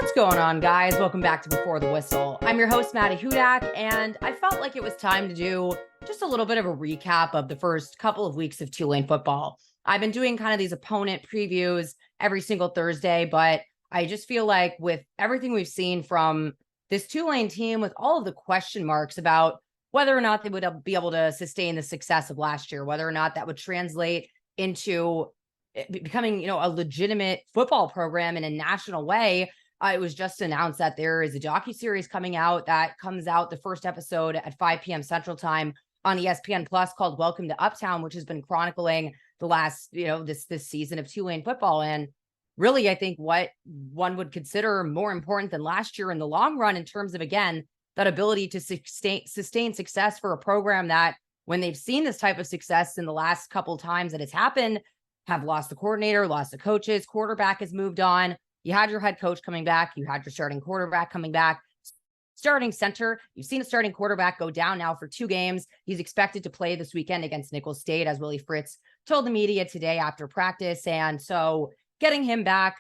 What's going on, guys? Welcome back to Before the Whistle. I'm your host, Maddy, and I felt like it was time to do just a little bit of a recap of the first couple of weeks of Tulane football. I've been doing kind of these opponent previews every single Thursday, but I just feel like with everything we've seen from this Tulane team, with all of the question marks about whether or not they would be able to sustain the success of last year, whether or not that would translate into becoming, a legitimate football program in a national way. It was just announced that there is a docuseries coming out that comes out the first episode at 5 p.m. Central Time on ESPN Plus called Welcome to Uptown, which has been chronicling the last, this season of Tulane football. And really, I think what one would consider more important than last year in the long run in terms of, again, that ability to sustain success for a program that when they've seen this type of success in the last couple of times that it's happened, have lost the coordinator, lost the coaches, quarterback has moved on. You had your head coach coming back. You had your starting quarterback coming back. Starting center, you've seen a starting quarterback go down now for 2 games. He's expected to play this weekend against Nicholls State, as Willie Fritz told the media today after practice. And so getting him back,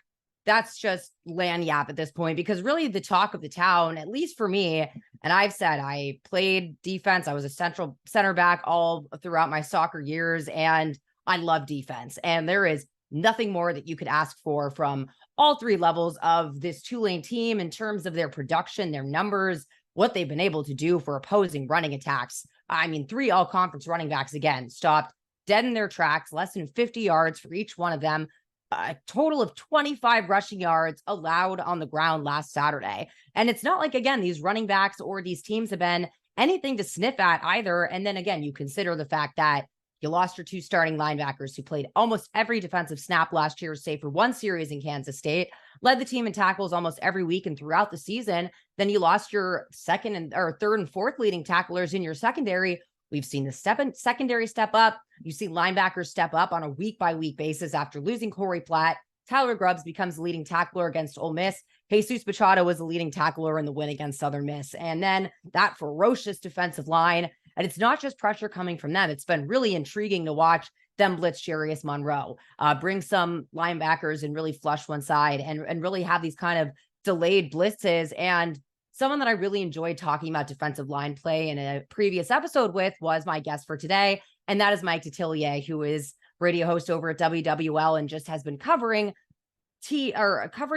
that's just lagniappe at this point, because really the talk of the town, at least for me, and I've said I played defense. I was a central center back all throughout my soccer years, and I love defense. And there is nothing more that you could ask for from all 3 levels of this Tulane team in terms of their production, their numbers, what they've been able to do for opposing running attacks. I mean, 3 all-conference running backs, again, stopped dead in their tracks, less than 50 yards for each one of them. A total of 25 rushing yards allowed on the ground last Saturday. And it's not like, again, these running backs or these teams have been anything to sniff at either. And then again, you consider the fact that you lost your 2 starting linebackers who played almost every defensive snap last year, save for 1 series in Kansas State, led the team in tackles almost every week and throughout the season. Then you lost your third and fourth leading tacklers in your secondary. We've seen the secondary step up. You see linebackers step up on a week-by-week basis after losing Corey Platt. Tyler Grubbs becomes the leading tackler against Ole Miss. Jesus Machado was the leading tackler in the win against Southern Miss. And then that ferocious defensive line. And it's not just pressure coming from them. It's been really intriguing to watch them blitz Jarius Monroe, bring some linebackers and really flush one side and really have these kind of delayed blitzes. And someone that I really enjoyed talking about defensive line play in a previous episode with was my guest for today. And that is Mike Detillier, who is radio host over at WWL and just has been covering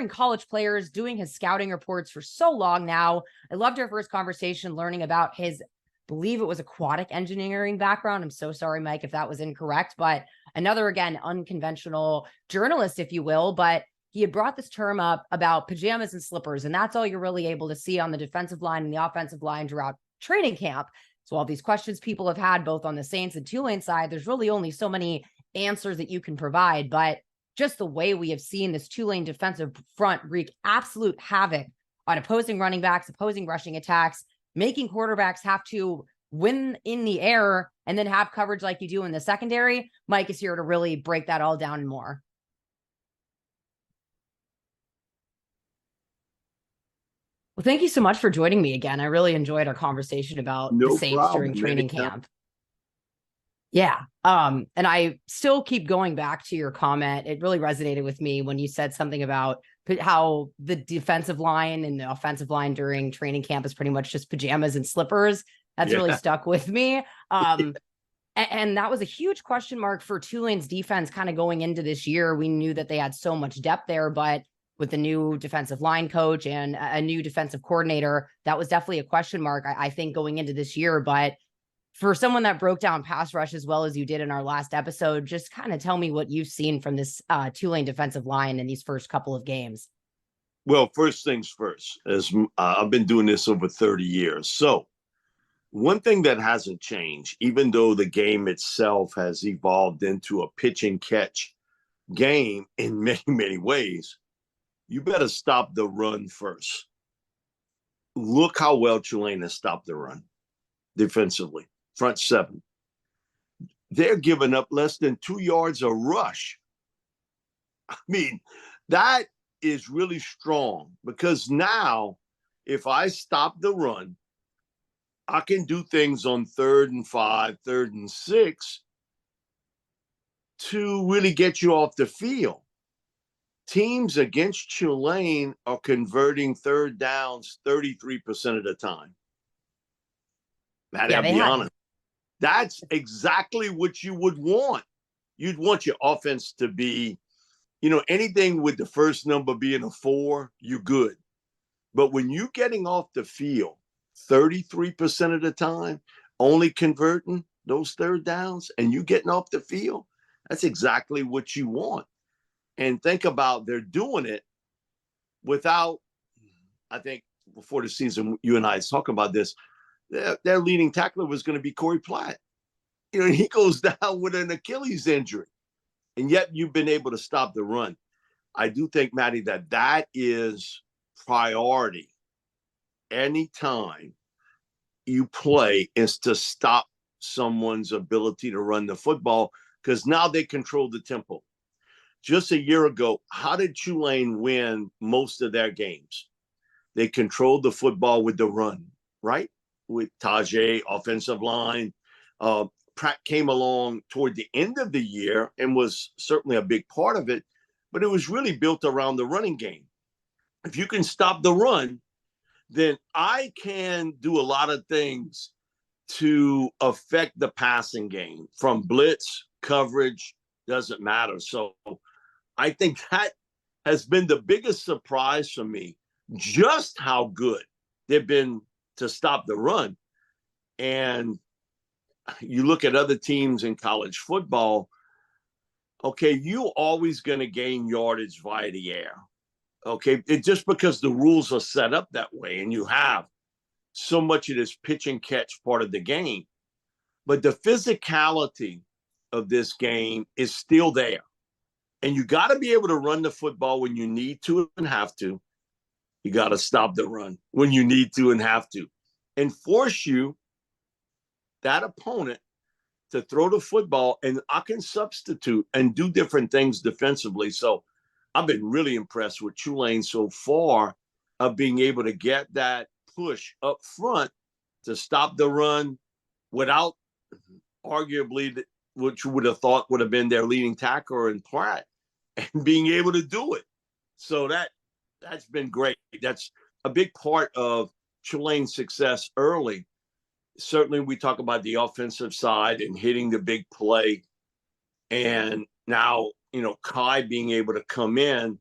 college players, doing his scouting reports for so long now. I loved our first conversation learning about his, believe it was aquatic engineering background. I'm so sorry, Mike, if that was incorrect, but another, again, unconventional journalist, if you will, but he had brought this term up about pajamas and slippers, and that's all you're really able to see on the defensive line and the offensive line throughout training camp. So all these questions people have had both on the Saints and Tulane side, there's really only so many answers that you can provide, but just the way we have seen this Tulane defensive front wreak absolute havoc on opposing running backs, opposing rushing attacks, making quarterbacks have to win in the air and then have coverage like you do in the secondary. Mike is here to really break that all down and more. Well, thank you so much for joining me again. I really enjoyed our conversation about the Saints during training camp. Yeah. And I still keep going back to your comment. It really resonated with me when you said something about how the defensive line and the offensive line during training camp is pretty much just pajamas and slippers. That's really stuck with me. And that was a huge question mark for Tulane's defense kind of going into this year. We knew that they had so much depth there, but with the new defensive line coach and a new defensive coordinator, that was definitely a question mark, I think, going into this year. But for someone that broke down pass rush as well as you did in our last episode, just kind of tell me what you've seen from this Tulane defensive line in these first couple of games. Well, first things first, as I've been doing this over 30 years. So one thing that hasn't changed, even though the game itself has evolved into a pitch and catch game in many, many ways, you better stop the run first. Look how well Tulane has stopped the run defensively. Front 7. They're giving up less than 2 yards a rush. I mean, that is really strong because now if I stop the run, I can do things on 3rd and 5, 3rd and 6 to really get you off the field. teams against Tulane are converting third downs 33% of the time. Matt, Yeah, I'll they be have. honest. That's exactly what you would want. You'd want your offense to be, anything with the first number being a 4, you're good. But when you're getting off the field 33% of the time, only converting those third downs, and you getting off the field, that's exactly what you want. And think about, they're doing it without, I think before the season, you and I was talking about this, their leading tackler was going to be Corey Platt. He goes down with an Achilles injury, and yet you've been able to stop the run. I do think, Maddy, that is priority anytime you play, is to stop someone's ability to run the football, because now they control the tempo. Just a year ago, how did Tulane win most of their games? They controlled the football with the run, right? With Tajay, offensive line. Pratt came along toward the end of the year and was certainly a big part of it, but it was really built around the running game. If you can stop the run, then I can do a lot of things to affect the passing game, from blitz, coverage, doesn't matter. So I think that has been the biggest surprise for me, just how good they've been to stop the run. And you look at other teams in college football, okay, you're always going to gain yardage via the air. Okay, just because the rules are set up that way, and you have so much of this pitch and catch part of the game. But the physicality of this game is still there. And you got to be able to run the football when you need to and have to. You got to stop the run when you need to and have to, and force that opponent to throw the football. And I can substitute and do different things defensively. So I've been really impressed with Tulane so far, of being able to get that push up front to stop the run without, arguably, which you would have thought would have been their leading tackler in Platt, and being able to do it. So that's been great. That's a big part of Tulane's success early. Certainly, we talk about the offensive side and hitting the big play. And now, Kai being able to come in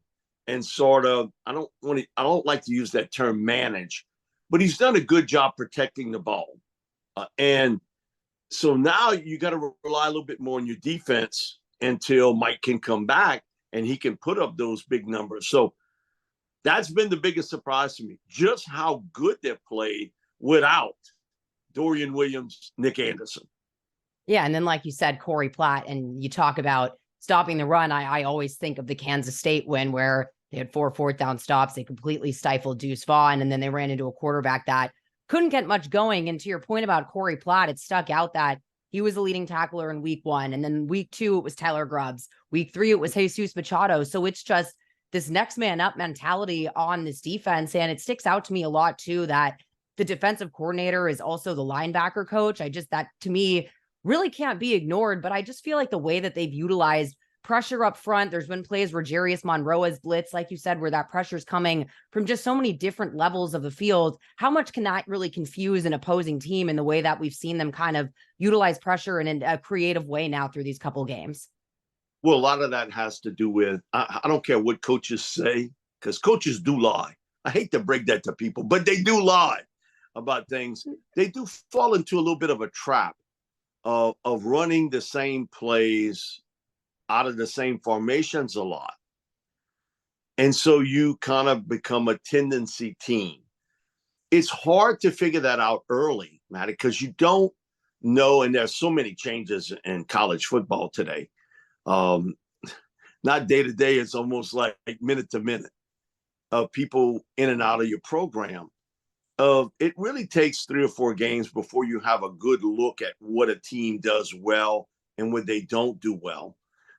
and sort of, I don't like to use that term manage, but he's done a good job protecting the ball. And so now you got to rely a little bit more on your defense until Mike can come back and he can put up those big numbers. So that's been the biggest surprise to me, just how good they've played without Dorian Williams, Nick Anderson. Yeah. And then, like you said, Corey Platt, and you talk about stopping the run. I always think of the Kansas State win, where they had 4 fourth down stops. They completely stifled Deuce Vaughn, and then they ran into a quarterback that couldn't get much going. And to your point about Corey Platt, it stuck out that he was the leading tackler in week 1. And then week 2, it was Tyler Grubbs. Week 3, it was Jesus Machado. So it's just this next man up mentality on this defense. And it sticks out to me a lot too, that the defensive coordinator is also the linebacker coach. That to me really can't be ignored, but I just feel like the way that they've utilized pressure up front, there's been plays where Jarius Monroe has blitz, like you said, where that pressure is coming from just so many different levels of the field. How much can that really confuse an opposing team in the way that we've seen them kind of utilize pressure in a creative way now through these couple games? Well, a lot of that has to do with, I don't care what coaches say, because coaches do lie. I hate to break that to people, but they do lie about things. They do fall into a little bit of a trap of running the same plays out of the same formations a lot. And so you kind of become a tendency team. It's hard to figure that out early, Matt, because you don't know, and there's so many changes in college football today. Not day to day, it's almost like minute to minute of people in and out of your program. It really takes 3 or 4 games before you have a good look at what a team does well and what they don't do well.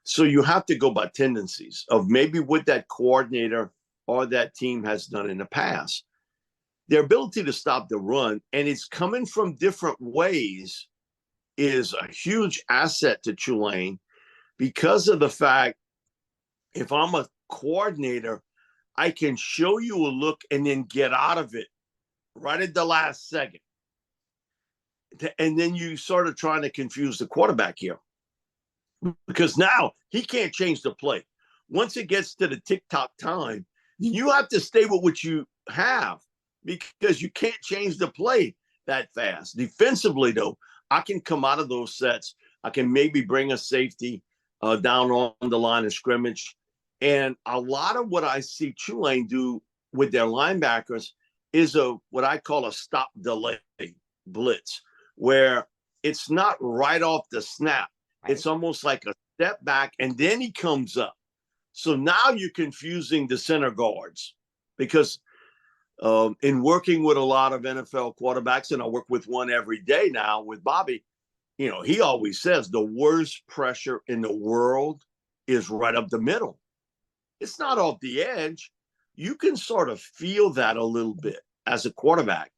So you have to go by tendencies of maybe what that coordinator or that team has done in the past. Their ability to stop the run, and it's coming from different ways, is a huge asset to Tulane, because of the fact, if I'm a coordinator, I can show you a look and then get out of it right at the last second. And then you sort of trying to confuse the quarterback here, because now he can't change the play. Once it gets to the tick-tock time, you have to stay with what you have, because you can't change the play that fast. Defensively, though, I can come out of those sets. I can maybe bring a safety down on the line of scrimmage. And a lot of what I see Tulane do with their linebackers is what I call a stop delay blitz, where it's not right off the snap. Right. It's almost like a step back, and then he comes up. So now you're confusing the center guards, because in working with a lot of NFL quarterbacks, and I work with one every day now with Bobby, he always says the worst pressure in the world is right up the middle. It's not off the edge. You can sort of feel that a little bit as a quarterback.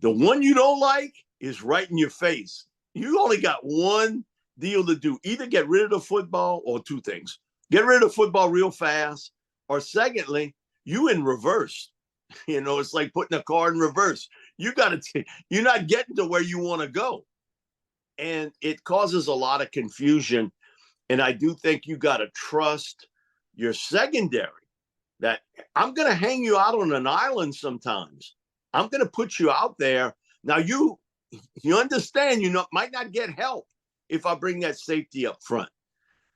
The one you don't like is right in your face. You only got one deal to do. Either get rid of the football, or two things. Get rid of the football real fast, or secondly, you in reverse. It's like putting a car in reverse. You're not getting to where you want to go. And it causes a lot of confusion. And I do think you got to trust your secondary, that I'm going to hang you out on an island sometimes. I'm going to put you out there. Now, you understand might not get help if I bring that safety up front.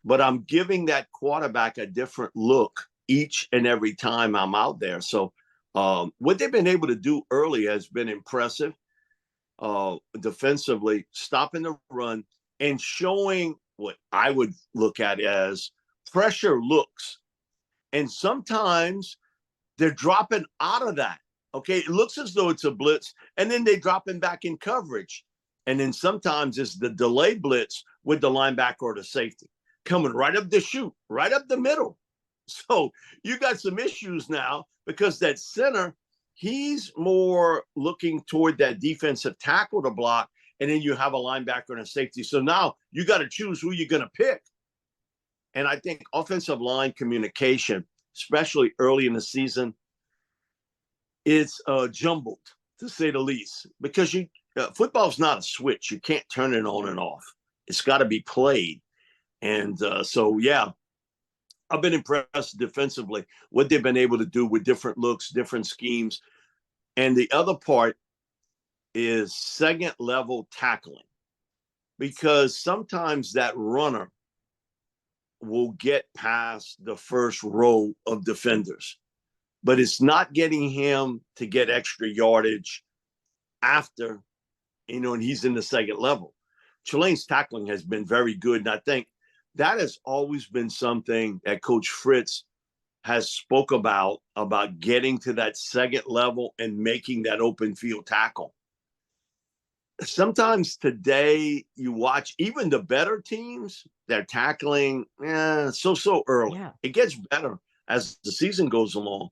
But I'm giving that quarterback a different look each and every time I'm out there. So what they've been able to do early has been impressive. Defensively, stopping the run and showing what I would look at as pressure looks. And sometimes they're dropping out of that. Okay, it looks as though it's a blitz, and then they drop him back in coverage. And then sometimes it's the delay blitz with the linebacker or the safety coming right up the chute, right up the middle. So you got some issues now, because that center, he's more looking toward that defensive tackle to block, and then you have a linebacker and a safety. So now you got to choose who you're going to pick. And I think offensive line communication, especially early in the season, it's jumbled, to say the least, because football's not a switch. You can't turn it on and off. It's got to be played. And I've been impressed defensively, what they've been able to do with different looks, different schemes. And the other part is second level tackling, because sometimes that runner will get past the first row of defenders, but it's not getting him to get extra yardage after, and he's in the second level. Tulane's tackling has been very good. And I think that has always been something that Coach Fritz has spoke about getting to that second level and making that open field tackle. Sometimes today you watch even the better teams, they're tackling so early. Yeah. It gets better as the season goes along.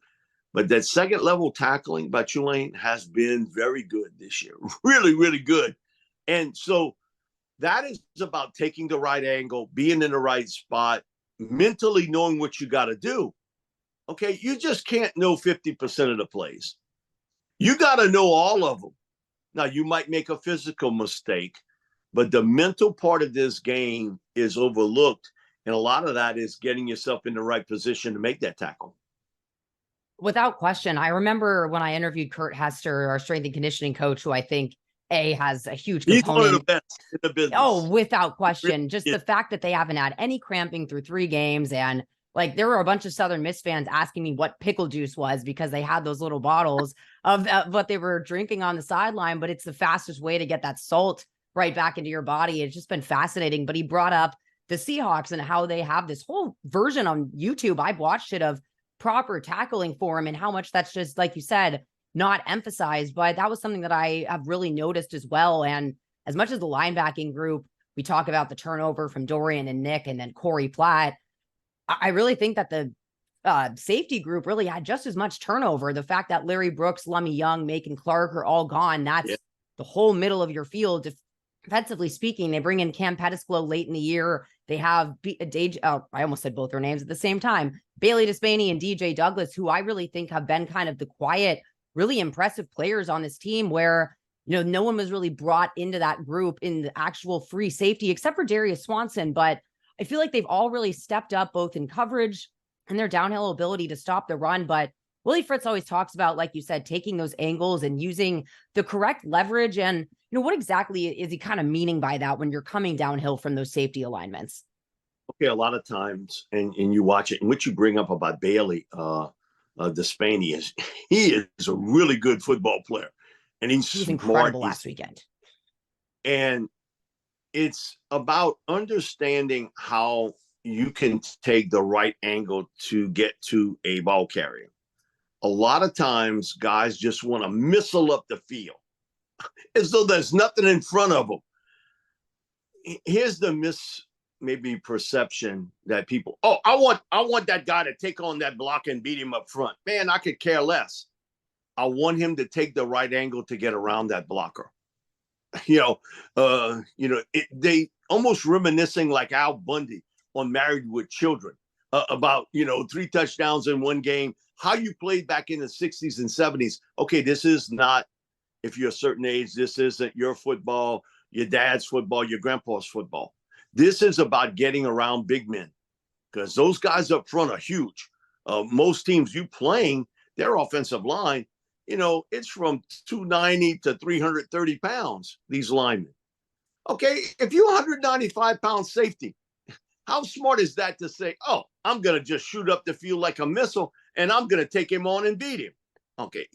But that second level tackling by Tulane has been very good this year. Really, really good. And so that is about taking the right angle, being in the right spot, mentally knowing what you got to do. Okay, you just can't know 50% of the plays. You got to know all of them. Now, you might make a physical mistake, but the mental part of this game is overlooked. And a lot of that is getting yourself in the right position to make that tackle. Without question. I remember when I interviewed Kurt Hester, our strength and conditioning coach, who I think has a huge component. He's one of the best in the business. Oh, without question. Just the fact that they haven't had any cramping through 3 games. And like, there were a bunch of Southern Miss fans asking me what pickle juice was, because they had those little bottles of what they were drinking on the sideline. But it's the fastest way to get that salt right back into your body. It's just been fascinating. But he brought up the Seahawks and how they have this whole version on YouTube. I've watched it of proper tackling for him, and how much that's just, like you said, not emphasized. But that was something that I have really noticed as well. And as much as the linebacking group, we talk about the turnover from Dorian and Nick and then Corey Platt, I really think that the safety group really had just as much turnover. The fact that Larry Brooks, Lummy Young, Macon Clark are all gone, that's the whole middle of your field. If Defensively speaking, they bring in Cam Pettisclo late in the year. They have I almost said both their names at the same time. Bailey Despaney and DJ Douglas, who I really think have been kind of the quiet, really impressive players on this team where, no one was really brought into that group in the actual free safety, except for Darius Swanson. But I feel like they've all really stepped up both in coverage and their downhill ability to stop the run. But Willie Fritz always talks about, like you said, taking those angles and using the correct leverage. And, what exactly is he kind of meaning by that when you're coming downhill from those safety alignments? Okay, a lot of times, and you watch it, and what you bring up about Bailey Despaney is he is a really good football player, and He was incredible last weekend. And it's about understanding how you can take the right angle to get to a ball carrier. A lot of times, guys just want to missile up the field as though there's nothing in front of them. Here's the maybe perception that people, I want that guy to take on that block and beat him up front. Man, I could care less. I want him to take the right angle to get around that blocker. They almost reminiscing like Al Bundy on Married with Children about 3 touchdowns in one game. How you played back in the 60s and 70s. Okay, this is not, if you're a certain age, this isn't your football, your dad's football, your grandpa's football. This is about getting around big men because those guys up front are huge. Most teams you playing, their offensive line, it's from 290 to 330 pounds, these linemen. Okay, if you're 195-pound safety, how smart is that to say, I'm going to just shoot up the field like a missile and I'm going to take him on and beat him? Okay,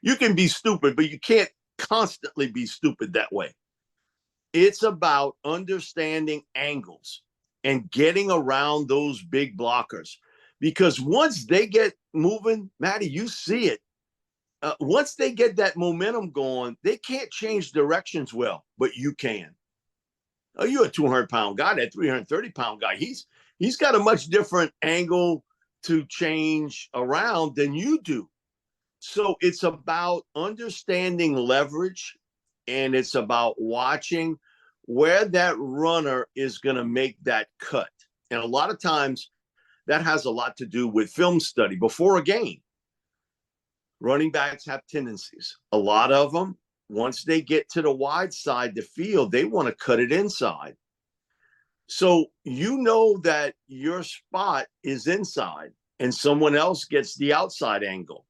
you can be stupid, but you can't constantly be stupid that way. It's about understanding angles and getting around those big blockers. Because once they get moving, Maddy, you see it. Once they get that momentum going, they can't change directions well, but you can. You're a 200-pound guy, that 330-pound guy. He's got a much different angle to change around than you do. So it's about understanding leverage, and it's about watching where that runner is going to make that cut. And a lot of times that has a lot to do with film study before a game. Running backs have tendencies. A lot of them, once they get to the wide side of the field, they want to cut it inside. So that your spot is inside and someone else gets the outside angle.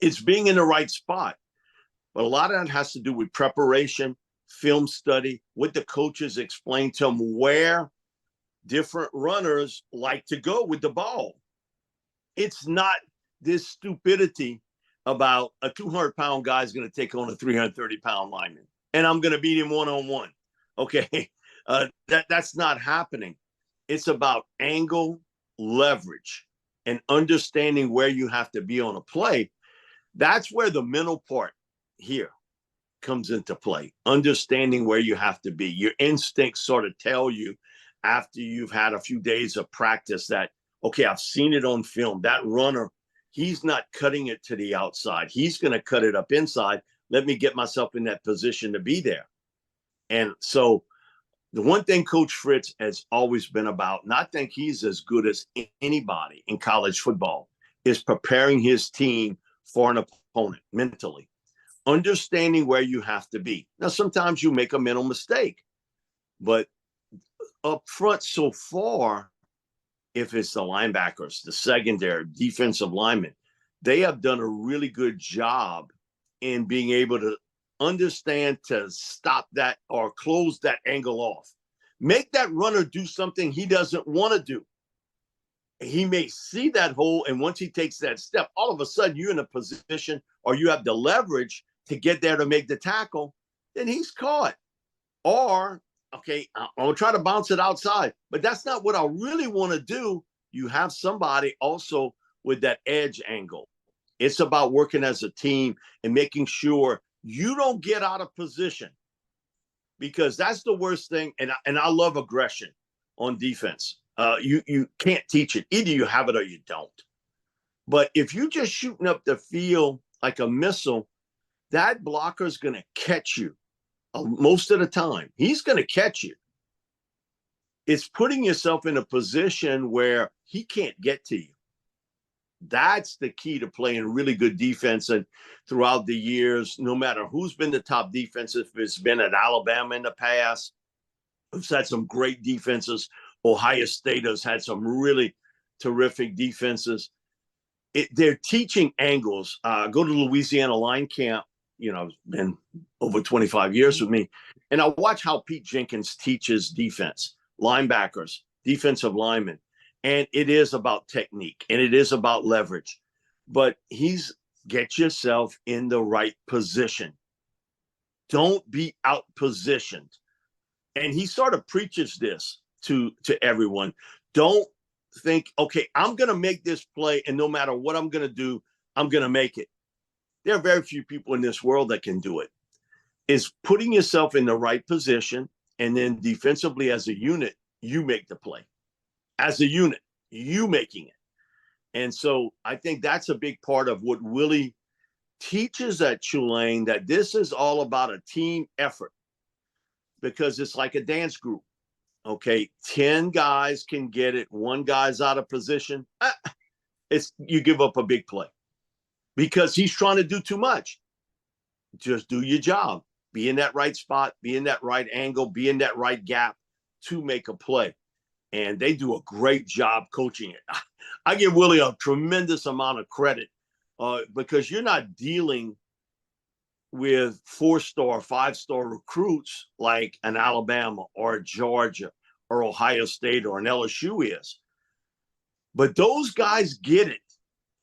It's being in the right spot. But a lot of that has to do with preparation, film study, what the coaches explain to them, where different runners like to go with the ball. It's not this stupidity about a 200-pound guy is going to take on a 330-pound lineman, and I'm going to beat him one-on-one. Okay, that's not happening. It's about angle, leverage, and understanding where you have to be on a play. That's where the mental part here comes into play. Understanding where you have to be. Your instincts sort of tell you after you've had a few days of practice that, okay, I've seen it on film. That runner, he's not cutting it to the outside. He's going to cut it up inside. Let me get myself in that position to be there. And so the one thing Coach Fritz has always been about, and I think he's as good as anybody in college football, is preparing his team for an opponent mentally, understanding where you have to be. Now, sometimes you make a mental mistake, but up front so far, if it's the linebackers, the secondary, defensive linemen, they have done a really good job in being able to understand to stop that or close that angle off. Make that runner do something he doesn't want to do. He may see that hole, and once he takes that step, all of a sudden you're in a position or you have the leverage to get there to make the tackle, then he's caught. Or, okay, I'm going to try to bounce it outside, but that's not what I really want to do. You have somebody also with that edge angle. It's about working as a team and making sure you don't get out of position, because that's the worst thing. And I love aggression on defense. You can't teach it. Either you have it or you don't. But if you're just shooting up the field like a missile, that blocker is going to catch you most of the time. He's going to catch you. It's putting yourself in a position where he can't get to you. That's the key to playing really good defense. And throughout the years, no matter who's been the top defense, if it's been at Alabama in the past, who's had some great defenses. Ohio State has had some really terrific defenses. They're teaching angles. Go to Louisiana line camp. You know, been over 25 years with me. And I watch how Pete Jenkins teaches defense, linebackers, defensive linemen. And it is about technique and it is about leverage. But he's get yourself in the right position. Don't be out positioned. And he sort of preaches this to everyone. Don't think, okay, I'm going to make this play, and no matter what I'm going to do, I'm going to make it. There are very few people in this world that can do it. It's putting yourself in the right position, and then defensively as a unit, you make the play. As a unit, you making it. And so I think that's a big part of what Willie teaches at Tulane, that this is all about a team effort. Because it's like a dance group. Okay, 10 guys can get it. One guy's out of position. You give up a big play because he's trying to do too much. Just do your job. Be in that right spot. Be in that right angle. Be in that right gap to make a play. And they do a great job coaching it. I give Willie a tremendous amount of credit because you're not dealing with 4-star, 5-star recruits like an Alabama or a Georgia or Ohio State or an LSU is. But those guys get it.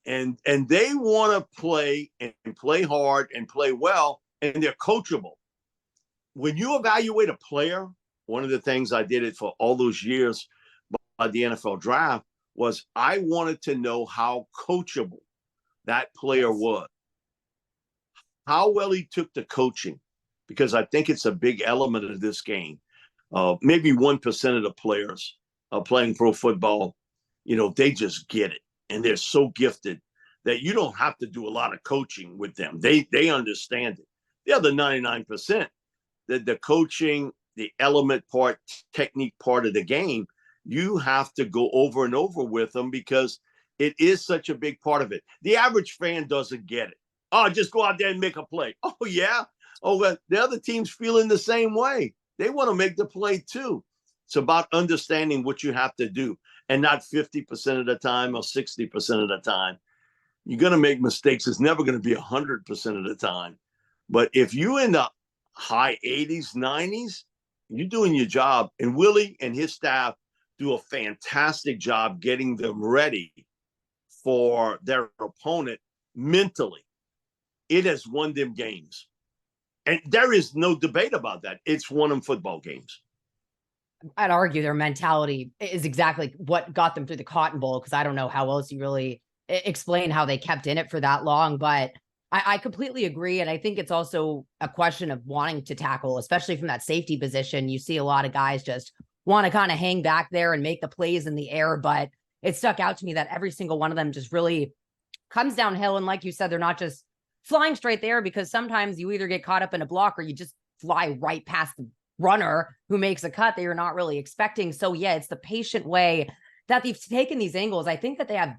And they want to play and play hard and play well, and they're coachable. When you evaluate a player, one of the things I did it for all those years by the NFL draft was I wanted to know how coachable that player was. How well he took the coaching, because I think it's a big element of this game. Maybe 1% of the players playing pro football, you know, they just get it. And they're so gifted that you don't have to do a lot of coaching with them. They understand it. The other 99%, the coaching, the element part, technique part of the game, you have to go over and over with them because it is such a big part of it. The average fan doesn't get it. Oh, just go out there and make a play. Oh, yeah. Oh, well, the other team's feeling the same way. They want to make the play too. It's about understanding what you have to do, and not 50% of the time or 60% of the time. You're going to make mistakes. It's never going to be 100% of the time. But if you're in the high 80s, 90s, you're doing your job. And Willie and his staff do a fantastic job getting them ready for their opponent mentally. It has won them games. And there is no debate about that. It's won them football games. I'd argue their mentality is exactly what got them through the Cotton Bowl, because I don't know how else you really explain how they kept in it for that long. But I completely agree. And I think it's also a question of wanting to tackle, especially from that safety position. You see a lot of guys just want to kind of hang back there and make the plays in the air. But it stuck out to me that every single one of them just really comes downhill. And like you said, they're not just flying straight there, because sometimes you either get caught up in a block or you just fly right past the runner who makes a cut that you're not really expecting. So yeah, it's the patient way that they've taken these angles. I think that they have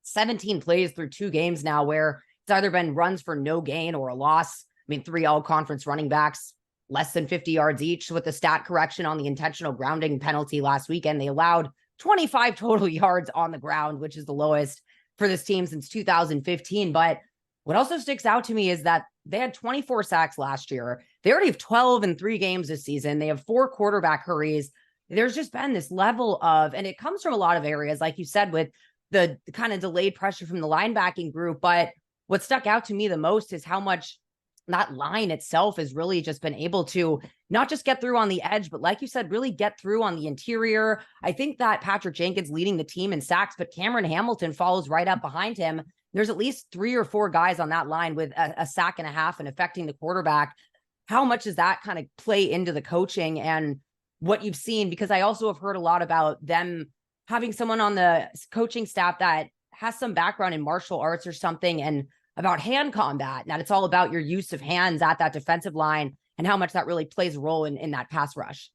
17 plays through 2 games now where it's either been runs for no gain or a loss. I mean, 3 all-conference running backs, less than 50 yards each. With the stat correction on the intentional grounding penalty last weekend, they allowed 25 total yards on the ground, which is the lowest for this team since 2015. But what also sticks out to me is that they had 24 sacks last year. They already have 12 in 3 games this season. They have 4 quarterback hurries. There's just been this level of, and it comes from a lot of areas, like you said, with the kind of delayed pressure from the linebacking group. But what stuck out to me the most is how much that line itself has really just been able to not just get through on the edge, but like you said, really get through on the interior. I think that Patrick Jenkins leading the team in sacks, but Cameron Hamilton follows right up behind him. There's at least 3 or 4 guys on that line with a sack and a half and affecting the quarterback. How much does that kind of play into the coaching and what you've seen? Because I also have heard a lot about them having someone on the coaching staff that has some background in martial arts or something, and about hand combat. Now it's all about your use of hands at that defensive line and how much that really plays a role in that pass rush.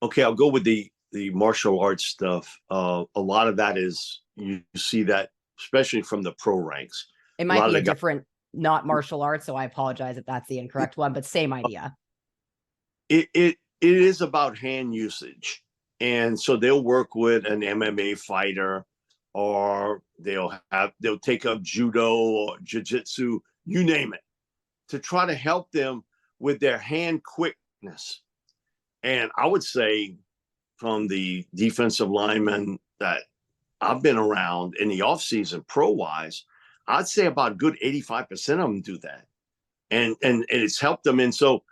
Okay, I'll go with the martial arts stuff. A lot of that is, you see that especially from the pro ranks. It A might lot of be a the guys, different, not martial arts, so I apologize if that's the incorrect one, but same idea. it is about hand usage, and so they'll work with an MMA fighter, or they'll take up judo or jiu-jitsu, you name it, to try to help them with their hand quickness. And I would say, from the defensive linemen that I've been around in the offseason, pro-wise, I'd say about a good 85% of them do that. And it's helped them. And so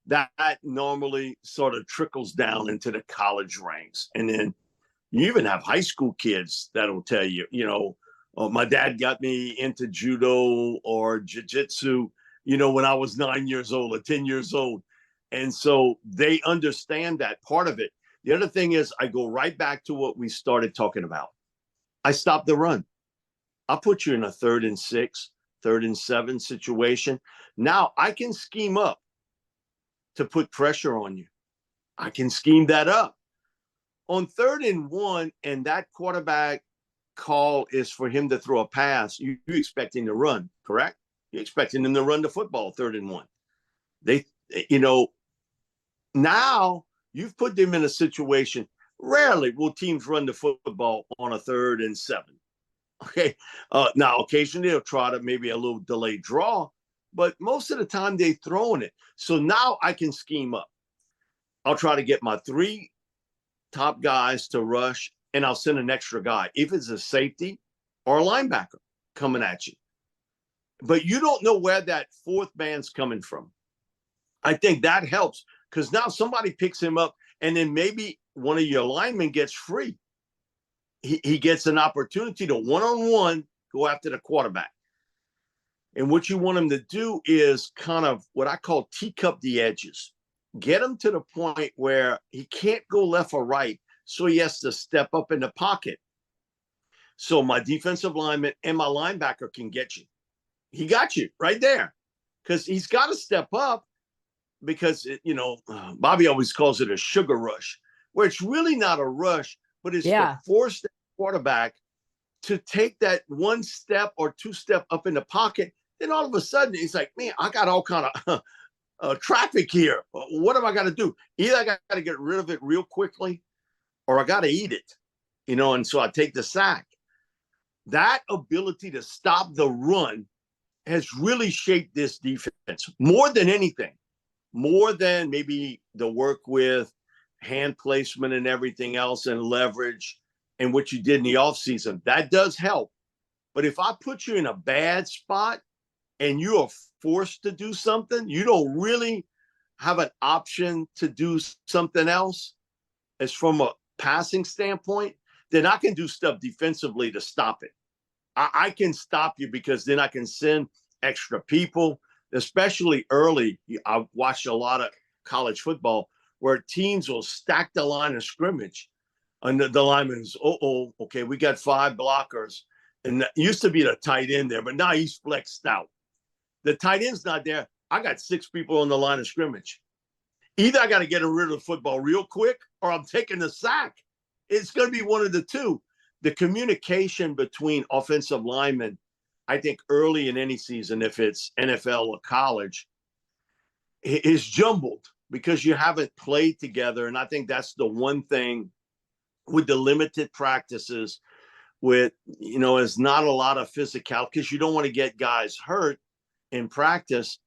that normally sort of trickles down into the college ranks. And then you even have high school kids that'll tell you, oh, my dad got me into judo or jiu-jitsu, when I was 9 years old or 10 years old. And so they understand that part of it. The other thing is, I go right back to what we started talking about. I stop the run. I'll put you in a 3rd and 6, 3rd and 7 situation. Now I can scheme up to put pressure on you. I can scheme that up. On 3rd and 1, and that quarterback call is for him to throw a pass, you expect him to run, correct? You're expecting him to run the football 3rd and 1. They, now you've put them in a situation. Rarely will teams run the football on a 3rd and 7. Okay. Now, occasionally they'll try to maybe a little delayed draw, but most of the time they're throwing it. So now I can scheme up. I'll try to get my 3 top guys to rush, and I'll send an extra guy, if it's a safety or a linebacker coming at you. But you don't know where that 4th man's coming from. I think that helps, because now somebody picks him up, and then maybe one of your linemen gets free. He gets an opportunity to one-on-one go after the quarterback. And what you want him to do is kind of what I call teacup the edges. Get him to the point where he can't go left or right, so he has to step up in the pocket. So my defensive lineman and my linebacker can get you. He got you right there, because he's got to step up, because, Bobby always calls it a sugar rush, where it's really not a rush, but it's to force the quarterback to take that 1 step or 2 step up in the pocket. Then all of a sudden he's like, man, I got all kind of traffic here. What am I going to do? Either I got to get rid of it real quickly, or I got to eat it, and so I take the sack. That ability to stop the run has really shaped this defense more than anything, more than maybe the work with hand placement and everything else and leverage and what you did in the offseason. That does help. But if I put you in a bad spot and you are forced to do something, you don't really have an option to do something else as from a passing standpoint, then I can do stuff defensively to stop it. I can stop you, because then I can send extra people, especially early. I watched a lot of college football where teams will stack the line of scrimmage, and the lineman's, okay, we got 5 blockers. And that used to be the tight end there, but now he's flexed out. The tight end's not there. I got 6 people on the line of scrimmage. Either I got to get rid of the football real quick, or I'm taking the sack. It's going to be one of the two. The communication between offensive linemen, I think early in any season, if it's NFL or college, is jumbled, because you haven't played together. And I think that's the one thing with the limited practices, with, it's not a lot of physical, because you don't want to get guys hurt in practice,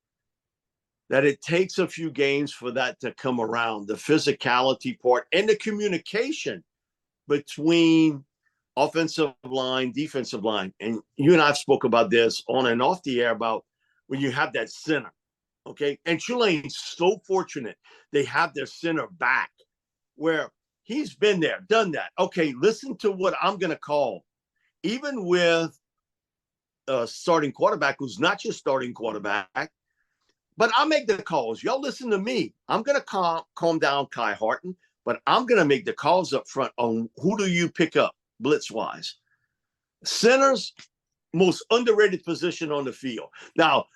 that it takes a few games for that to come around, the physicality part and the communication between offensive line, defensive line. And you and I have spoke about this on and off the air about when you have that center, okay? And Tulane's so fortunate they have their center back, where he's been there, done that. Okay, listen to what I'm going to call. Even with a starting quarterback who's not your starting quarterback, but I'll make the calls. Y'all listen to me. I'm going to calm down Kai Harton, but I'm going to make the calls up front on who do you pick up blitz-wise. Centers, most underrated position on the field. Now,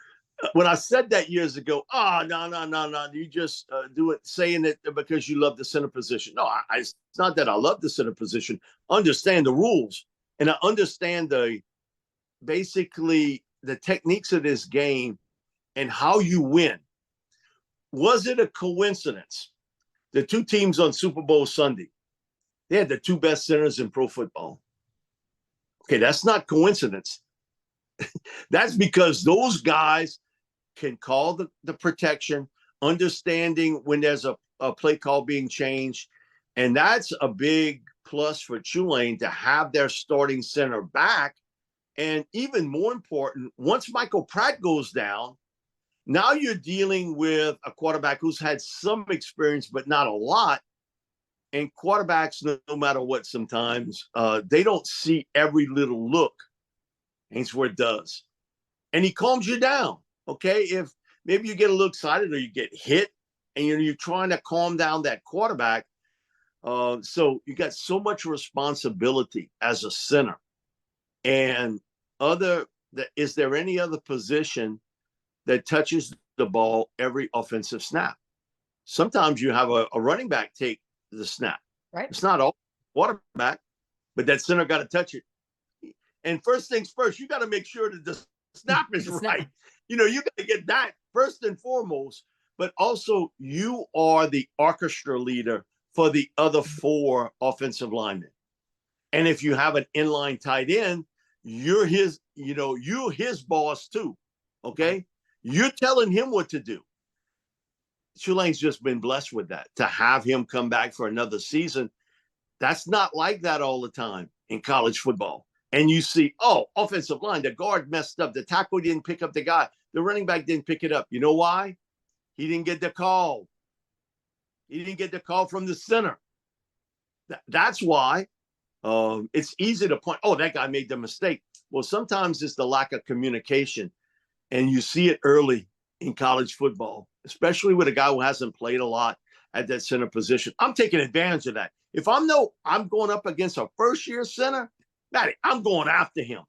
when I said that years ago, no, you just do it saying it because you love the center position. No, it's not that I love the center position. Understand the rules, and I understand basically the techniques of this game and how you win. Was it a coincidence? The two teams on Super Bowl Sunday, they had the two best centers in pro football. Okay, that's not coincidence. That's because those guys can call the protection, understanding when there's a play call being changed. And that's a big plus for Tulane to have their starting center back. And even more important, once Michael Pratt goes down, now you're dealing with a quarterback who's had some experience, but not a lot. And quarterbacks, no matter what, sometimes they don't see every little look. Ainsworth does. And he calms you down. Okay, if maybe you get a little excited or you get hit and you're trying to calm down that quarterback. So you got so much responsibility as a center. And is there any other position that touches the ball every offensive snap? Sometimes you have a running back take the snap. Right. It's not all quarterback, but that center got to touch it. And first things first, you got to make sure that the snap is right. You got to get that first and foremost, but also you are the orchestra leader for the other four offensive linemen. And if you have an inline tight end, you're his boss too. Okay. You're telling him what to do. Tulane's just been blessed with that, to have him come back for another season. That's not like that all the time in college football. And you see, offensive line, the guard messed up. The tackle didn't pick up the guy. The running back didn't pick it up. You know why? He didn't get the call. He didn't get the call from the center. That's why it's easy to point, that guy made the mistake. Well, sometimes it's the lack of communication. And you see it early in college football, especially with a guy who hasn't played a lot at that center position. I'm taking advantage of that. If I'm going up against a first-year center, Maddy, I'm going after him.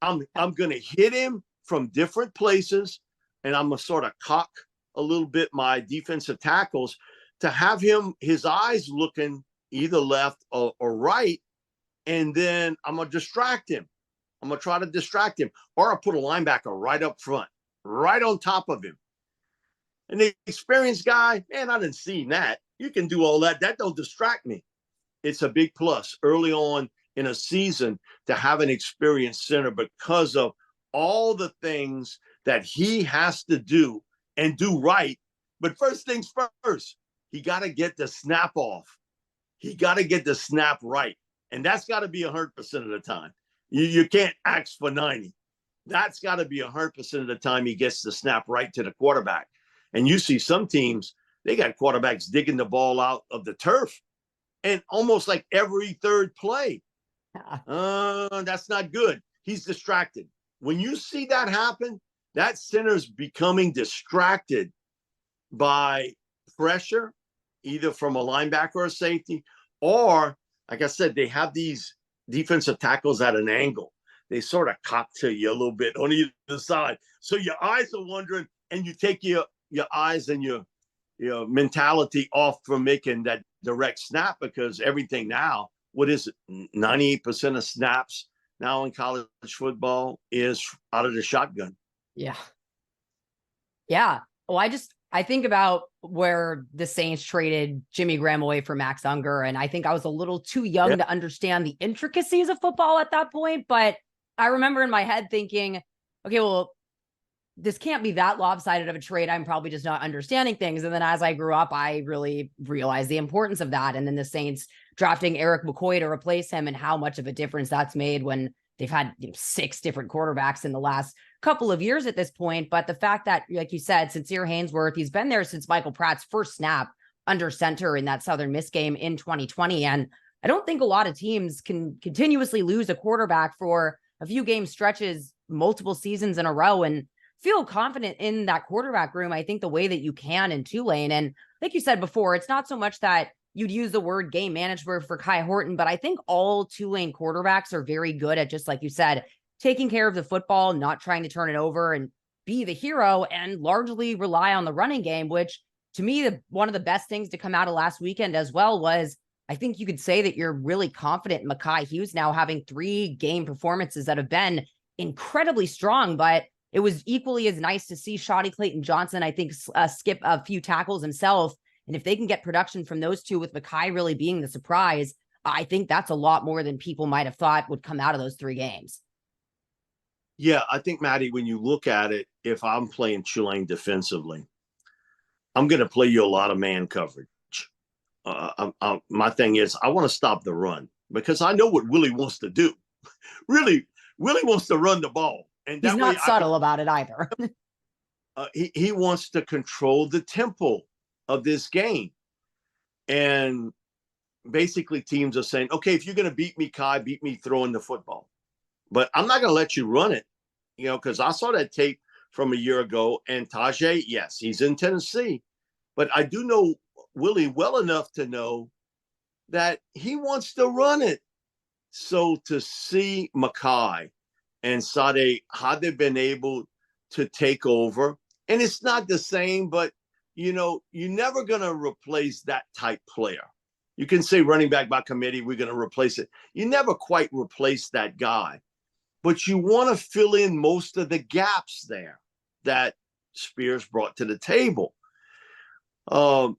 I'm going to hit him from different places, and I'm going to sort of cock a little bit my defensive tackles to have his eyes looking either left or right, and then I'm going to distract him. I'm going to try to distract him, or I'll put a linebacker right up front, right on top of him. And the experienced guy, man, I didn't see that. You can do all that. That don't distract me. It's a big plus early on in a season to have an experienced center because of all the things that he has to do and do right. But first things first, he got to get the snap off. He got to get the snap right. And that's got to be 100% of the time. You can't ask for 90. That's got to be 100% of the time he gets the snap right to the quarterback. And you see some teams, they got quarterbacks digging the ball out of the turf and almost like every third play. That's not good. He's distracted. When you see that happen, that center's becoming distracted by pressure, either from a linebacker or a safety, or, like I said, they have these defensive tackles at an angle. They sort of cock to you a little bit on either side. So your eyes are wandering, and you take your eyes and your mentality off from making that direct snap, because everything now, what is it? 98% of snaps now in college football is out of the shotgun. Yeah. Yeah. Well, I think about where the Saints traded Jimmy Graham away for Max Unger. And I think I was a little too young to understand the intricacies of football at that point. But I remember in my head thinking, okay, well, this can't be that lopsided of a trade. I'm probably just not understanding things. And then as I grew up, I really realized the importance of that. And then the Saints drafting Eric McCoy to replace him and how much of a difference that's made when they've had 6 different quarterbacks in the last couple of years at this point. But the fact that, like you said, Sincere Haynesworth, he's been there since Michael Pratt's first snap under center in that Southern Miss game in 2020. And I don't think a lot of teams can continuously lose a quarterback for a few game stretches, multiple seasons in a row, and feel confident in that quarterback room. I think the way that you can in Tulane. And like you said before, it's not so much that you'd use the word game management for Kai Horton, but I think all Tulane quarterbacks are very good at, just like you said, taking care of the football, not trying to turn it over. And be the hero and largely rely on the running game, which to me, one of the best things to come out of last weekend as well was, I think you could say that you're really confident in Mekhi Hughes now having 3 game performances that have been incredibly strong, but it was equally as nice to see Shotty Clayton Johnson, I think, skip a few tackles himself. And if they can get production from those two with Mekhi really being the surprise, I think that's a lot more than people might have thought would come out of those 3 games. Yeah, I think, Maddy, when you look at it, if I'm playing Tulane defensively, I'm going to play you a lot of man coverage. My thing is, I want to stop the run because I know what Willie wants to do. Really, Willie wants to run the ball. And he's not subtle about it either. He wants to control the tempo of this game. And basically teams are saying, okay, if you're going to beat me, Kai, beat me throwing the football. But I'm not going to let you run it, because I saw that tape from a year ago. And Tajay, yes, he's in Tennessee. But I do know Willie well enough to know that he wants to run it. So to see Mekhi and Sade, how they've been able to take over, and it's not the same, but, you're never going to replace that type player. You can say running back by committee, we're going to replace it. You never quite replace that guy. But you want to fill in most of the gaps there that Spears brought to the table. One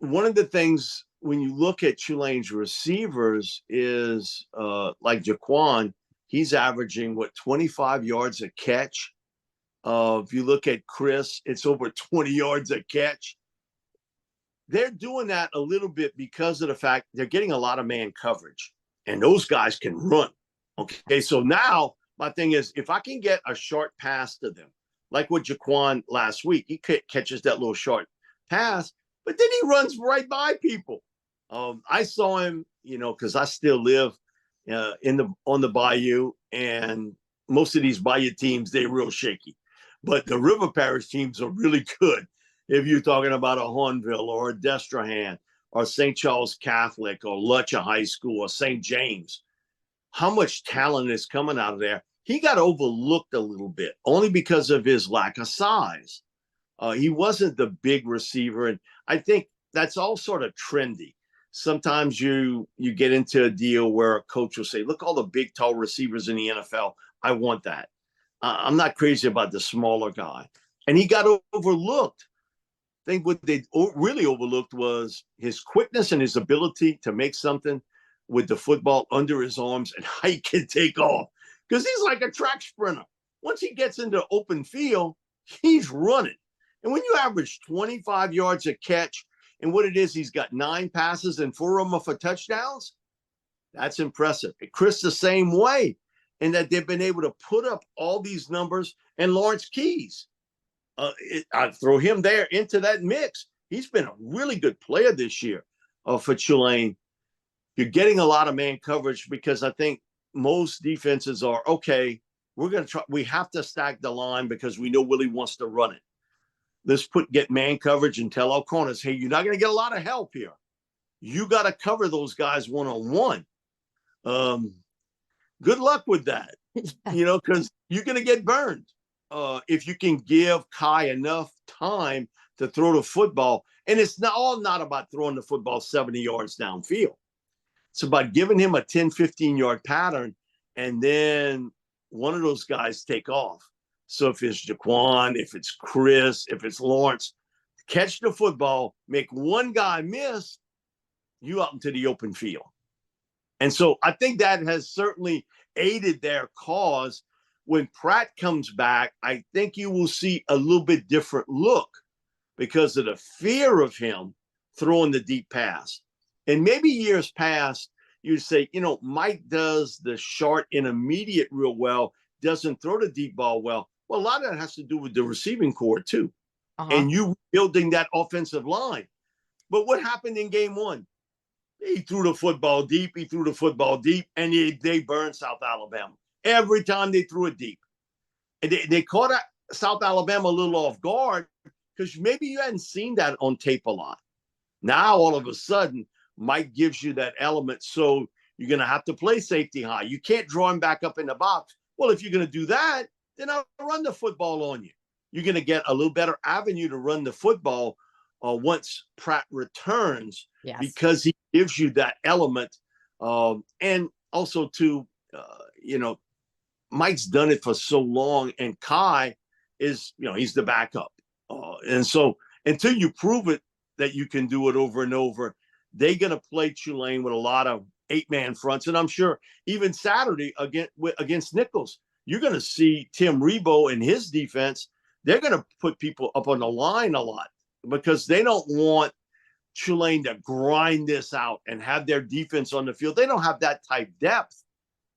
of the things when you look at Tulane's receivers is like Jaquan, he's averaging 25 yards a catch. If you look at Chris, it's over 20 yards a catch. They're doing that a little bit because of the fact they're getting a lot of man coverage, and those guys can run. Okay, so now my thing is, if I can get a short pass to them, like with Jaquan last week, he catches that little short pass, but then he runs right by people. I saw him, because I still live on the bayou, and most of these bayou teams, they're real shaky. But the River Parish teams are really good. If you're talking about a Hornville or a Destrehan or St. Charles Catholic or Lutcher High School or St. James, how much talent is coming out of there. He got overlooked a little bit only because of his lack of size. He wasn't the big receiver. And I think that's all sort of trendy. Sometimes you get into a deal where a coach will say, look, all the big, tall receivers in the NFL, I want that. I'm not crazy about the smaller guy. And he got overlooked. I think what they really overlooked was his quickness and his ability to make something with the football under his arms and how he can take off. Because he's like a track sprinter. Once he gets into open field, he's running. And when you average 25 yards a catch, and what it is, he's got 9 passes and 4 of them are for touchdowns, that's impressive. And Chris the same way, in that they've been able to put up all these numbers. And Lawrence Keys, I'd throw him there into that mix. He's been a really good player this year for Tulane. You're getting a lot of man coverage because I think most defenses are, okay, we're going to try. We have to stack the line because we know Willie wants to run it. Let's get man coverage and tell our corners, hey, you're not going to get a lot of help here. You got to cover those guys one-on-one. Good luck with that, because you're going to get burned. If you can give Kai enough time to throw the football, and it's not about throwing the football 70 yards downfield. It's about giving him a 10, 15-yard pattern, and then one of those guys take off. So if it's Jaquan, if it's Chris, if it's Lawrence, catch the football, make one guy miss, you out into the open field. And so I think that has certainly aided their cause. When Pratt comes back, I think you will see a little bit different look because of the fear of him throwing the deep pass. And maybe years past, you'd say, Mike does the short and immediate real well, doesn't throw the deep ball well. Well, a lot of that has to do with the receiving core, too. And you building that offensive line. But what happened in game 1? He threw the football deep, and they burned South Alabama. Every time they threw it deep. And they caught South Alabama a little off guard because maybe you hadn't seen that on tape a lot. Now, all of a sudden, Mike gives you that element. So you're going to have to play safety high. You can't draw him back up in the box. Well, if you're going to do that, then I'll run the football on you. You're going to get a little better avenue to run the football once Pratt returns, because he gives you that element. And also, too, Mike's done it for so long, and Kai is, he's the backup. And so until you prove it that you can do it over and over, they're going to play Tulane with a lot of 8-man fronts. And I'm sure even Saturday against Nicholls, you're going to see Tim Rebo and his defense. They're going to put people up on the line a lot because they don't want Tulane to grind this out and have their defense on the field. They don't have that type depth,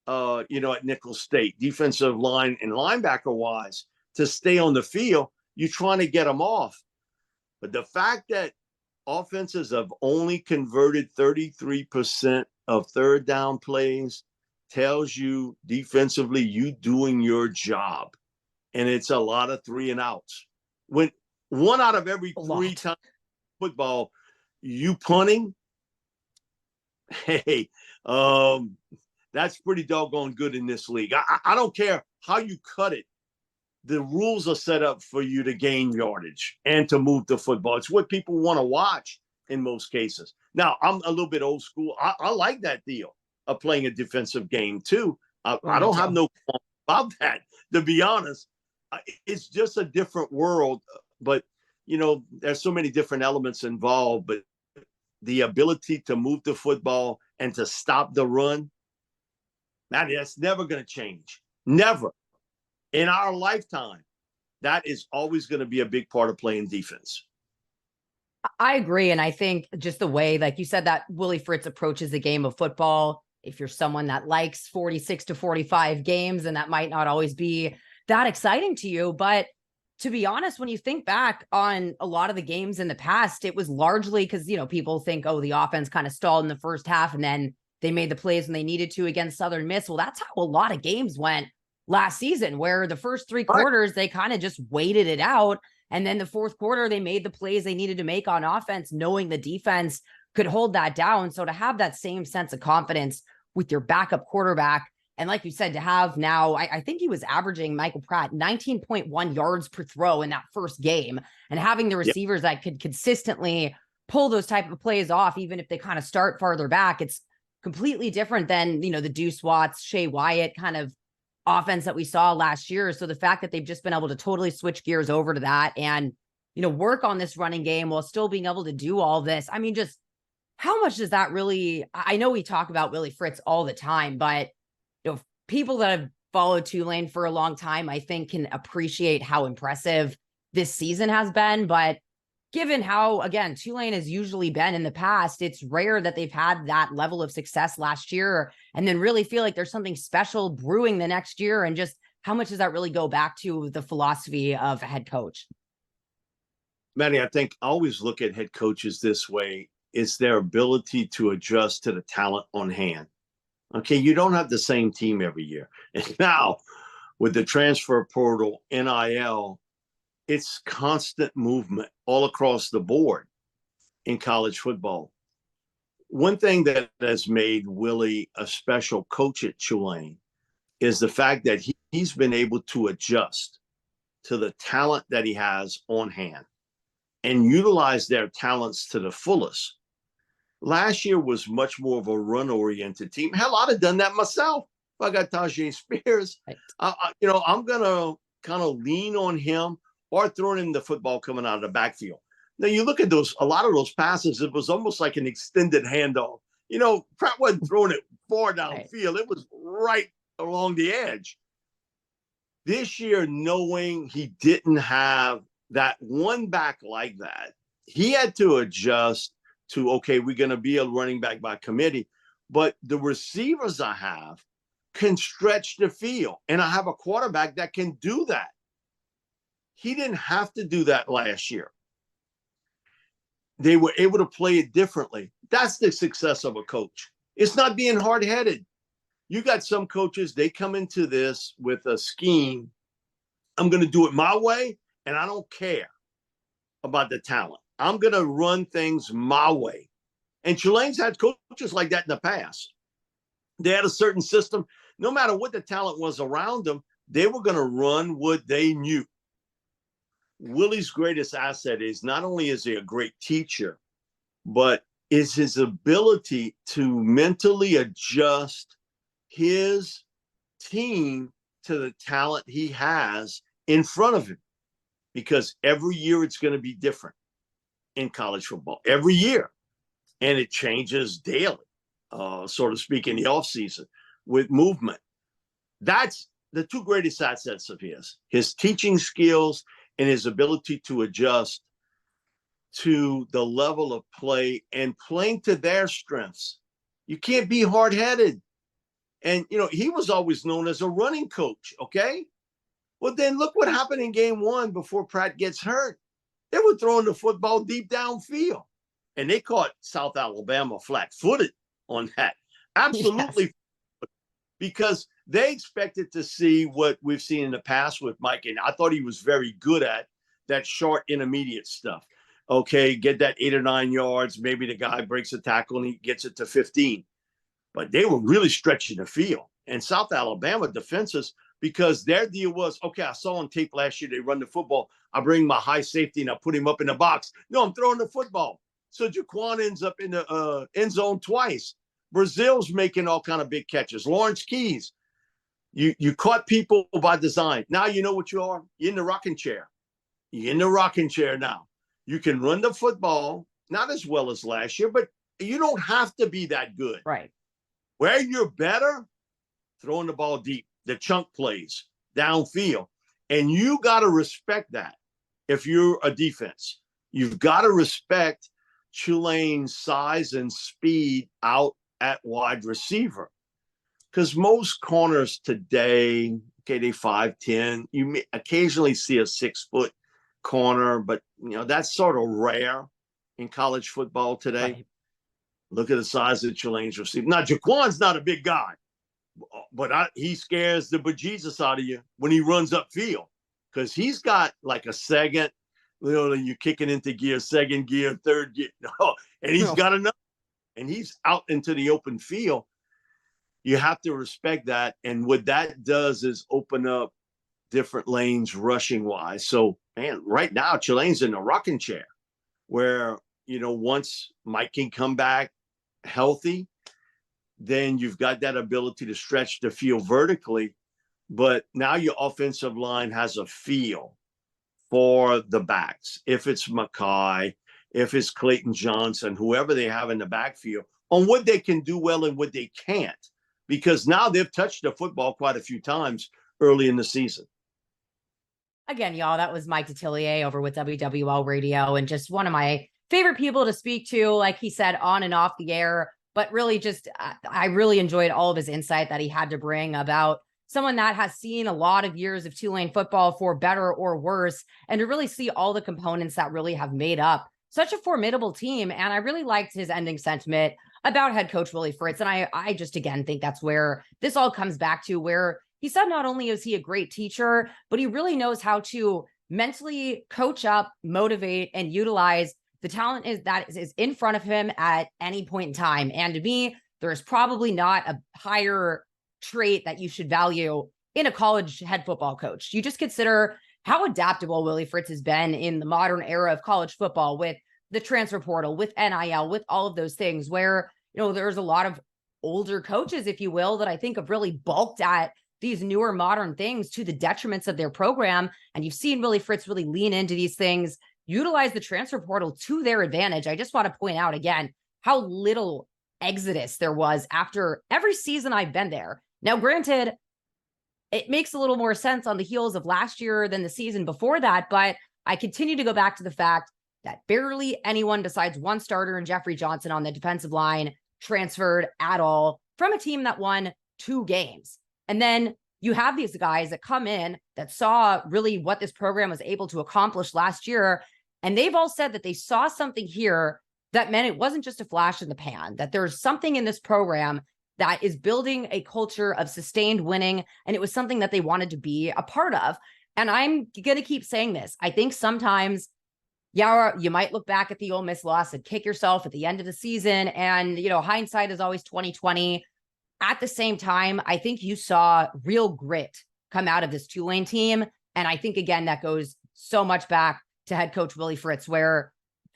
at Nicholls State, defensive line and linebacker wise, to stay on the field. You're trying to get them off. But the fact that offenses have only converted 33% of third down plays tells you defensively you doing your job. And it's a lot of 3 and outs. When 1 out of every 3 times football, you punting, hey, that's pretty doggone good in this league. I don't care how you cut it. The rules are set up for you to gain yardage and to move the football. It's what people want to watch in most cases. Now, I'm a little bit old school. I like that deal of playing a defensive game too. I don't have no problem about that, to be honest. It's just a different world. But, there's so many different elements involved. But the ability to move the football and to stop the run, man, that's never going to change. Never. In our lifetime, that is always going to be a big part of playing defense. I agree. And I think just the way, like you said, that Willie Fritz approaches the game of football, if you're someone that likes 46 to 45 games, and that might not always be that exciting to you. But to be honest, when you think back on a lot of the games in the past, it was largely because, people think, the offense kind of stalled in the first half and then they made the plays when they needed to against Southern Miss. Well, that's how a lot of games went last season, where the first 3 quarters, they kind of just waited it out. And then the fourth quarter, they made the plays they needed to make on offense, knowing the defense could hold that down. So to have that same sense of confidence with your backup quarterback, and like you said, to have now, I think he was averaging, Michael Pratt, 19.1 yards per throw in that first game, and having the receivers that could consistently pull those type of plays off, even if they kind of start farther back, it's completely different than, the Deuce Watts, Shea Wyatt kind of offense that we saw last year. So the fact that they've just been able to totally switch gears over to that and, work on this running game while still being able to do all this. I mean, just how much does that really, I know we talk about Willie Fritz all the time, but, people that have followed Tulane for a long time, I think, can appreciate how impressive this season has been. But given how, again, Tulane has usually been in the past, it's rare that they've had that level of success last year and then really feel like there's something special brewing the next year. And just how much does that really go back to the philosophy of a head coach? Maddy, I think I always look at head coaches this way. It's their ability to adjust to the talent on hand. Okay, you don't have the same team every year. And now with the transfer portal, NIL, it's constant movement all across the board in college football. One thing that has made Willie a special coach at Tulane is the fact that he's been able to adjust to the talent that he has on hand and utilize their talents to the fullest. Last year was much more of a run-oriented team. Hell, I'd have done that myself if I got Tajay Spears. Right. I'm going to kind of lean on him or throwing in the football coming out of the backfield. Now, you look at a lot of those passes, it was almost like an extended handoff. Pratt wasn't throwing it far downfield. It was right along the edge. This year, knowing he didn't have that one back like that, he had to adjust to, okay, we're going to be a running back by committee, but the receivers I have can stretch the field, and I have a quarterback that can do that. He didn't have to do that last year. They were able to play it differently. That's the success of a coach. It's not being hard-headed. You got some coaches, they come into this with a scheme. I'm going to do it my way, and I don't care about the talent. I'm going to run things my way. And Tulane's had coaches like that in the past. They had a certain system. No matter what the talent was around them, They were going to run what they knew. Willie's greatest asset is not only is he a great teacher, but is his ability to mentally adjust his team to the talent he has in front of him. Because every year it's going to be different in college football, every year. And it changes daily, so to speak, in the offseason with movement. That's the two greatest assets of his teaching skills and his ability to adjust to the level of play and playing to their strengths. You can't be hard-headed. And, he was always known as a running coach, okay? Well, then look what happened in game one before Pratt gets hurt. They were throwing the football deep downfield, and they caught South Alabama flat-footed on that. Absolutely. Yes. Because they expected to see what we've seen in the past with Mike, and I thought he was very good at that short intermediate stuff. Okay, get that 8 or 9 yards. Maybe the guy breaks a tackle and he gets it to 15. But they were really stretching the field. And South Alabama defenses, because their deal was, okay, I saw on tape last year, they run the football. I bring my high safety and I put him up in the box. No, I'm throwing the football. So Jaquan ends up in the end zone twice. Brazil's making all kind of big catches. Lawrence Keys, you caught people by design. Now you know what you are. You're in the rocking chair. You're in the rocking chair now. You can run the football, not as well as last year, but you don't have to be that good. Right. Where you're better, throwing the ball deep, the chunk plays, downfield. And you got to respect that if you're a defense. You've got to respect Tulane's size and speed out at wide receiver. Because most corners today, okay, they 5'10". You may occasionally see a 6-foot corner, but that's sort of rare in college football today. Right. Look at the size of Tulane's receiver. Now, Jaquan's not a big guy, but he scares the bejesus out of you when he runs upfield, because he's got like a second, you're kicking into gear, second gear, third gear, and he's got enough, and he's out into the open field. You have to respect that, and what that does is open up different lanes rushing wise. So, man, right now Tulane's in the rocking chair, where once Mike can come back healthy, then you've got that ability to stretch the field vertically. But now your offensive line has a feel for the backs. If it's Mackay, if it's Clayton Johnson, whoever they have in the backfield, on what they can do well and what they can't. Because now they've touched the football quite a few times early in the season. Again, y'all, that was Mike Detillier over with WWL Radio, and just one of my favorite people to speak to, like he said, on and off the air. But really just, I really enjoyed all of his insight that he had to bring about someone that has seen a lot of years of Tulane football, for better or worse, and to really see all the components that really have made up such a formidable team. And I really liked his ending sentiment about head coach Willie Fritz. And I just, again, think that's where this all comes back to, where he said not only is he a great teacher, but he really knows how to mentally coach up, motivate, and utilize the talent that is in front of him at any point in time. And to me, there's probably not a higher trait that you should value in a college head football coach. You just consider how adaptable Willie Fritz has been in the modern era of college football, with the transfer portal, with NIL, with all of those things, where, there's a lot of older coaches, if you will, that I think have really bulked at these newer modern things to the detriments of their program. And you've seen Willie Fritz really lean into these things, utilize the transfer portal to their advantage. I just want to point out again how little exodus there was after every season I've been there. Now, granted, it makes a little more sense on the heels of last year than the season before that, but I continue to go back to the fact that barely anyone besides one starter and Jeffrey Johnson on the defensive line transferred at all from a team that won 2 games. And then you have these guys that come in that saw really what this program was able to accomplish last year. And they've all said that they saw something here that meant it wasn't just a flash in the pan, that there's something in this program that is building a culture of sustained winning. And it was something that they wanted to be a part of. And I'm going to keep saying this. I think sometimes, yeah, you might look back at the Ole Miss loss and kick yourself at the end of the season. And, hindsight is always 20/20. At the same time, I think you saw real grit come out of this Tulane team. And I think, again, that goes so much back to head coach Willie Fritz, where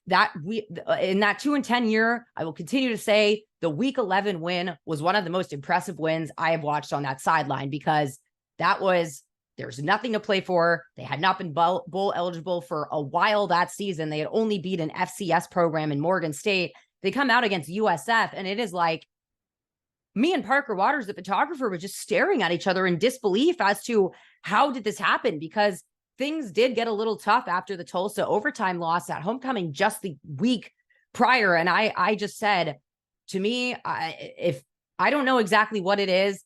in that 2-10 year, I will continue to say the week 11 win was one of the most impressive wins I have watched on that sideline, because there's nothing to play for. They had not been bowl eligible for a while that season. They had only beat an FCS program in Morgan State. They come out against USF, and it is like me and Parker Waters, the photographer, were just staring at each other in disbelief as to how did this happen, because things did get a little tough after the Tulsa overtime loss at homecoming just the week prior. And I just said, to me, if I don't know exactly what it is,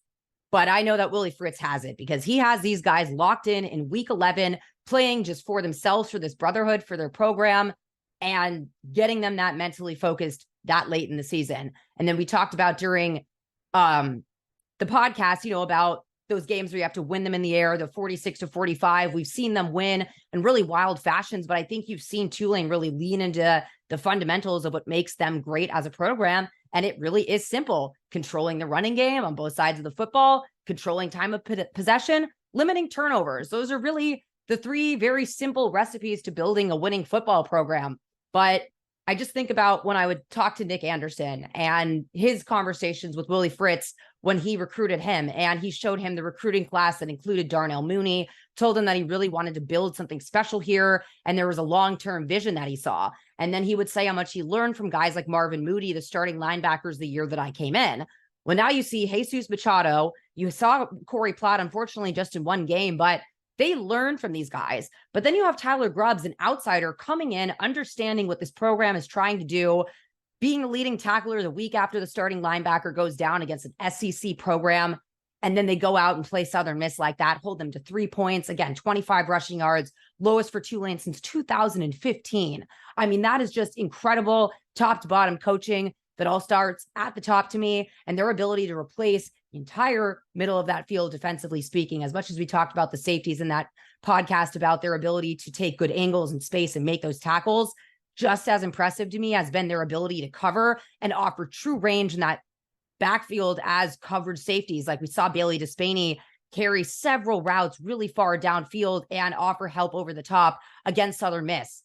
but I know that Willie Fritz has it, because he has these guys locked in week 11, playing just for themselves, for this brotherhood, for their program, and getting them that mentally focused that late in the season. And then we talked about during the podcast, about those games where you have to win them in the air, the 46-45. We've seen them win in really wild fashions, but I think you've seen Tulane really lean into the fundamentals of what makes them great as a program. And it really is simple: controlling the running game on both sides of the football, controlling time of possession, limiting turnovers. Those are really the three very simple recipes to building a winning football program. But I just think about when I would talk to Nick Anderson and his conversations with Willie Fritz when he recruited him, and he showed him the recruiting class that included Darnell Mooney, told him that he really wanted to build something special here, and there was a long-term vision that he saw. And then he would say how much he learned from guys like Marvin Moody, the starting linebackers the year that I came in. Well, now you see Jesus Machado, you saw Corey Platt, unfortunately, just in one game, but they learned from these guys. But then you have Tyler Grubbs, an outsider, coming in, understanding what this program is trying to do, being the leading tackler the week after the starting linebacker goes down against an SEC program. And then they go out and play Southern Miss like that, hold them to 3 points. Again, 25 rushing yards, lowest for Tulane since 2015. I mean, that is just incredible top to bottom coaching that all starts at the top to me, and their ability to replace the entire middle of that field, defensively speaking. As much as we talked about the safeties in that podcast, about their ability to take good angles and space and make those tackles, just as impressive to me has been their ability to cover and offer true range in that backfield as coverage safeties. Like we saw Bailey Despaney carry several routes really far downfield and offer help over the top against Southern Miss.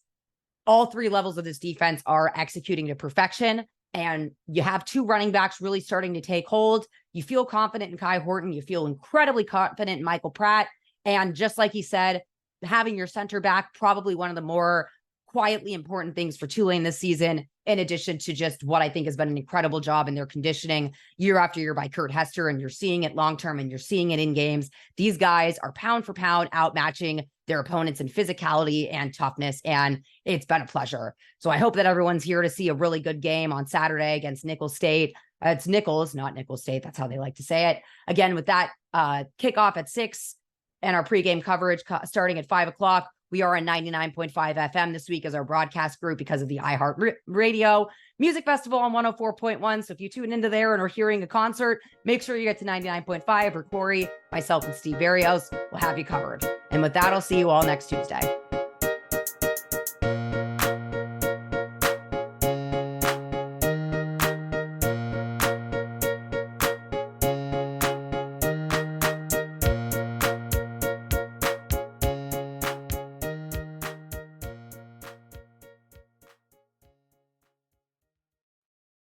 All three levels of this defense are executing to perfection, and you have two running backs really starting to take hold. You feel confident in Kai Horton. You feel incredibly confident in Michael Pratt. And just like he said, having your center back, probably one of the more quietly important things for Tulane this season, in addition to just what I think has been an incredible job in their conditioning year after year by Kurt Hester. And you're seeing it long-term, and you're seeing it in games. These guys are pound for pound outmatching their opponents in physicality and toughness, and it's been a pleasure. So I hope that everyone's here to see a really good game on Saturday against Nicholls State. It's Nicholls, not Nicholls State. That's how they like to say it. Again, with that kickoff at 6 and our pregame coverage starting at 5 o'clock. We are on 99.5 FM this week as our broadcast group because of the iHeart Radio Music Festival on 104.1. So if you tune into there and are hearing a concert, make sure you get to 99.5, or Corey, myself, and Steve Barrios will have you covered. And with that, I'll see you all next Tuesday.